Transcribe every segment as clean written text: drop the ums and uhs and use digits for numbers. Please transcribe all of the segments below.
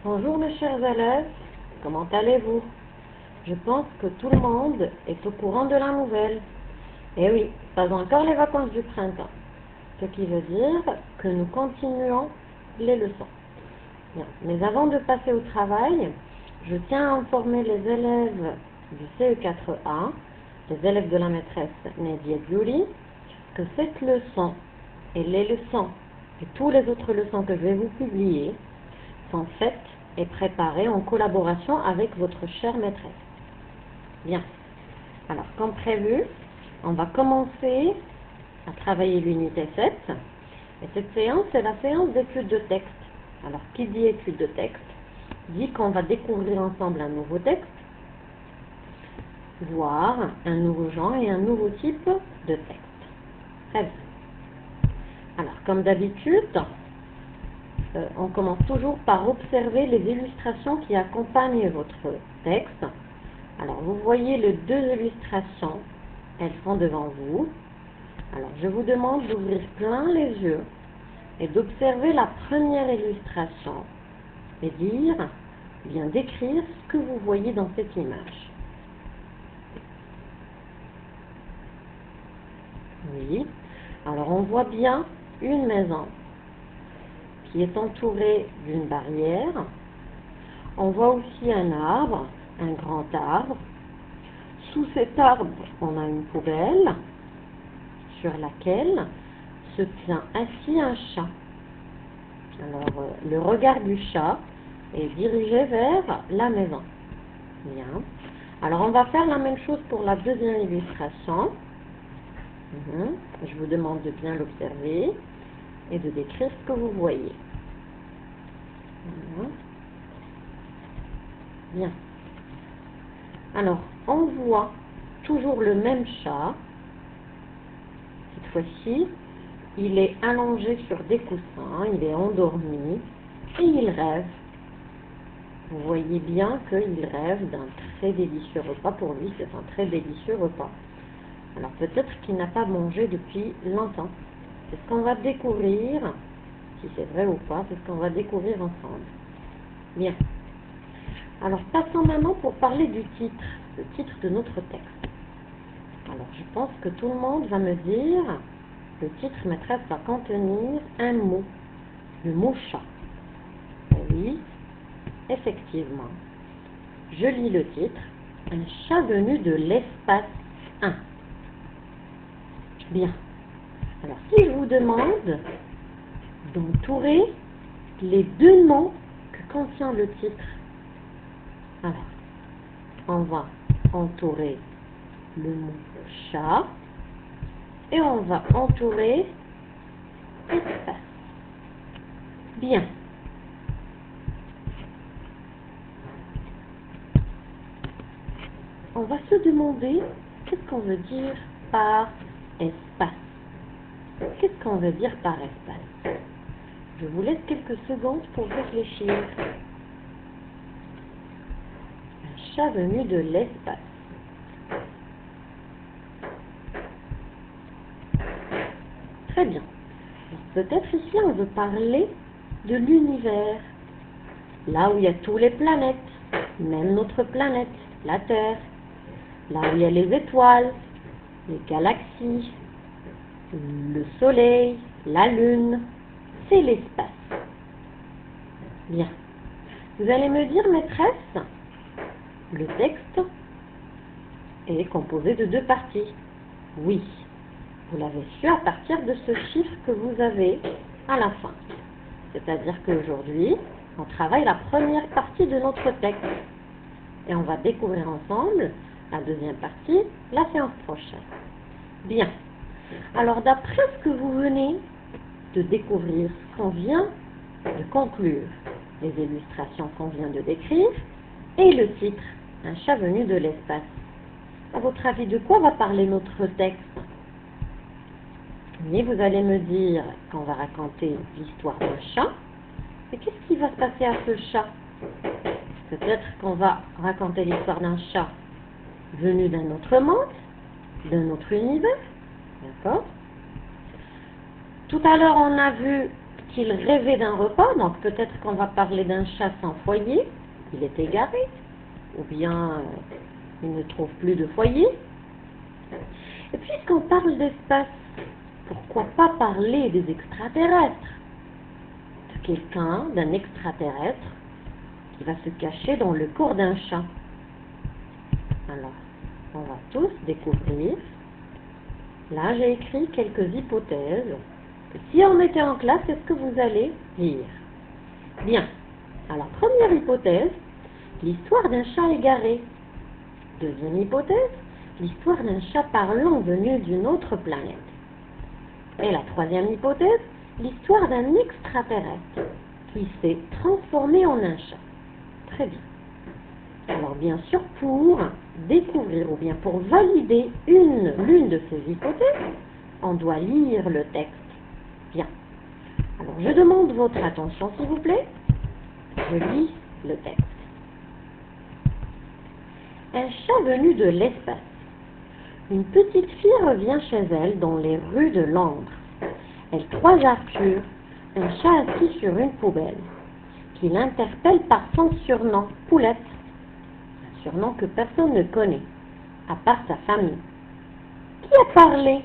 Bonjour mes chers élèves, comment allez-vous? Je pense que tout le monde est au courant de la nouvelle. Eh oui, pas encore les vacances du printemps, ce qui veut dire que nous continuons les leçons. Bien. Mais avant de passer au travail, je tiens à informer les élèves du CE4A, les élèves de la maîtresse Nadia Diouli, que cette leçon et les leçons et toutes les autres leçons que je vais vous publier sont faites et préparées en collaboration avec votre chère maîtresse. Bien. Alors, comme prévu, on va commencer à travailler l'unité 7. Et cette séance, c'est la séance d'étude de texte. Alors, qui dit étude de texte dit qu'on va découvrir ensemble un nouveau texte, voire un nouveau genre et un nouveau type de texte. Très bien. Alors, comme d'habitude, on commence toujours par observer les illustrations qui accompagnent votre texte. Alors, vous voyez les deux illustrations, elles sont devant vous. Alors, je vous demande d'ouvrir plein les yeux et d'observer la première illustration et bien décrire ce que vous voyez dans cette image. Oui, alors on voit bien une maison qui est entourée d'une barrière. On voit aussi un arbre, un grand arbre. Sous cet arbre, on a une poubelle sur laquelle se tient assis un chat. Alors, le regard du chat est dirigé vers la maison. Bien. Alors, on va faire la même chose pour la deuxième illustration. Je vous demande de bien l'observer et de décrire ce que vous voyez. Bien. Alors, on voit toujours le même chat. Cette fois-ci, il est allongé sur des coussins, il est endormi et il rêve. Vous voyez bien qu'il rêve d'un très délicieux repas. Pour lui, c'est un très délicieux repas. Alors peut-être qu'il n'a pas mangé depuis longtemps. C'est ce qu'on va découvrir, si c'est vrai ou pas, c'est ce qu'on va découvrir ensemble. Bien. Alors passons maintenant pour parler du titre, le titre de notre texte. Alors je pense que tout le monde va me dire, le titre maîtresse va contenir un mot, le mot chat. Oui, effectivement. Je lis le titre, un chat venu de l'espace 1. Bien. Alors si je vous demande d'entourer les deux mots que contient le titre, alors on va entourer le mot chat et on va entourer espace. Bien. On va se demander qu'est-ce qu'on veut dire par espace. Qu'est-ce qu'on veut dire par espace? Je vous laisse quelques secondes pour réfléchir. Un chat venu de l'espace. Très bien. Peut-être ici on veut parler de l'univers. Là où il y a toutes les planètes, même notre planète, la Terre. Là où il y a les étoiles, les galaxies, le Soleil, la Lune, c'est l'espace. Bien. Vous allez me dire, maîtresse, le texte est composé de deux parties. Oui, vous l'avez su à partir de ce chiffre que vous avez à la fin. C'est-à-dire qu'aujourd'hui, on travaille la première partie de notre texte. Et on va découvrir ensemble la deuxième partie, la séance prochaine. Bien. Alors, d'après ce que vous venez de découvrir, ce qu'on vient de conclure, les illustrations qu'on vient de décrire, et le titre, un chat venu de l'espace. À votre avis, de quoi va parler notre texte? Mais vous allez me dire qu'on va raconter l'histoire d'un chat. Et qu'est-ce qui va se passer à ce chat? Peut-être qu'on va raconter l'histoire d'un chat venu d'un autre monde, d'un autre univers. D'accord? Tout à l'heure, on a vu a-t-il rêvé d'un repas? Donc peut-être qu'on va parler d'un chat sans foyer, il est égaré, ou bien il ne trouve plus de foyer. Et puisqu'on parle d'espace, pourquoi pas parler des extraterrestres? De quelqu'un, d'un extraterrestre, qui va se cacher dans le corps d'un chat. Alors, on va tous découvrir. Là, j'ai écrit quelques hypothèses. Si on était en classe, qu'est-ce que vous allez dire? Bien. Alors, première hypothèse, l'histoire d'un chat égaré. Deuxième hypothèse, l'histoire d'un chat parlant venu d'une autre planète. Et la troisième hypothèse, l'histoire d'un extraterrestre qui s'est transformé en un chat. Très bien. Alors bien sûr, pour découvrir ou bien pour valider l'une de ces hypothèses, on doit lire le texte. Bien. Alors je demande votre attention s'il vous plaît. Je lis le texte. Un chat venu de l'espace. Une petite fille revient chez elle dans les rues de Londres. Elle croise Arthur, un chat assis sur une poubelle, qui l'interpelle par son surnom, Poulette. Un surnom que personne ne connaît, à part sa famille. Qui a parlé?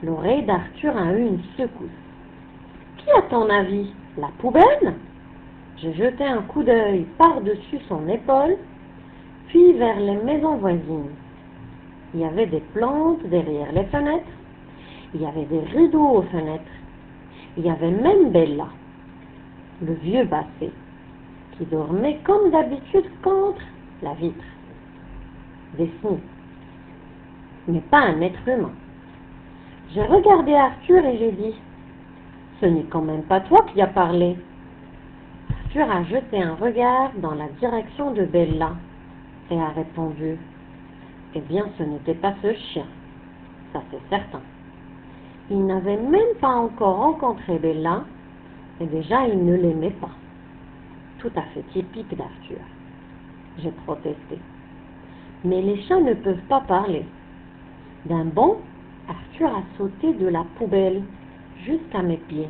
L'oreille d'Arthur a eu une secousse. Qui, à ton avis? La poubelle? J'ai jeté un coup d'œil par-dessus son épaule, puis vers les maisons voisines. Il y avait des plantes derrière les fenêtres, il y avait des rideaux aux fenêtres, il y avait même Bella, le vieux Bassé, qui dormait comme d'habitude contre la vitre. Des signes, mais pas un être humain. J'ai regardé Arthur et j'ai dit, ce n'est quand même pas toi qui as parlé. Arthur a jeté un regard dans la direction de Bella et a répondu, eh bien ce n'était pas ce chien, ça c'est certain. Il n'avait même pas encore rencontré Bella et déjà il ne l'aimait pas. Tout à fait typique d'Arthur. J'ai protesté. Mais les chats ne peuvent pas parler. D'un bond, Arthur a sauté de la poubelle jusqu'à mes pieds.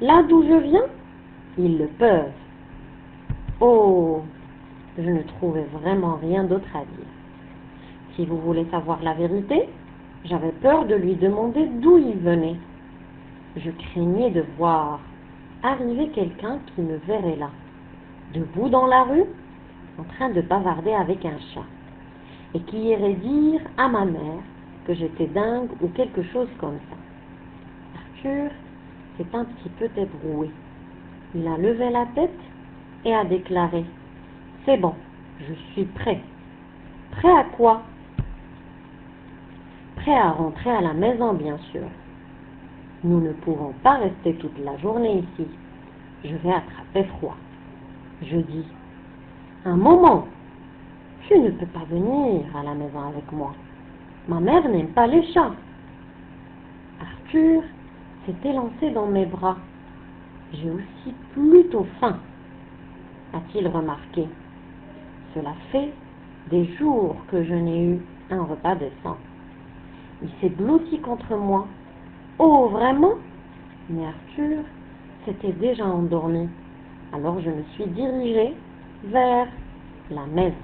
Là d'où je viens, ils le peuvent. Oh, je ne trouvais vraiment rien d'autre à dire. Si vous voulez savoir la vérité, j'avais peur de lui demander d'où il venait. Je craignais de voir arriver quelqu'un qui me verrait là, debout dans la rue, en train de bavarder avec un chat, et qui irait dire à ma mère que j'étais dingue ou quelque chose comme ça. Arthur s'est un petit peu ébroué. Il a levé la tête et a déclaré « C'est bon, je suis prêt. » Prêt à quoi? Prêt à rentrer à la maison, bien sûr. Nous ne pouvons pas rester toute la journée ici. Je vais attraper froid. Je dis, un moment, tu ne peux pas venir à la maison avec moi. Ma mère n'aime pas les chats. Arthur s'est élancé dans mes bras. J'ai aussi plutôt faim, a-t-il remarqué. Cela fait des jours que je n'ai eu un repas décent. Il s'est blotti contre moi. Oh, vraiment? Mais Arthur s'était déjà endormi. Alors je me suis dirigée vers la maison.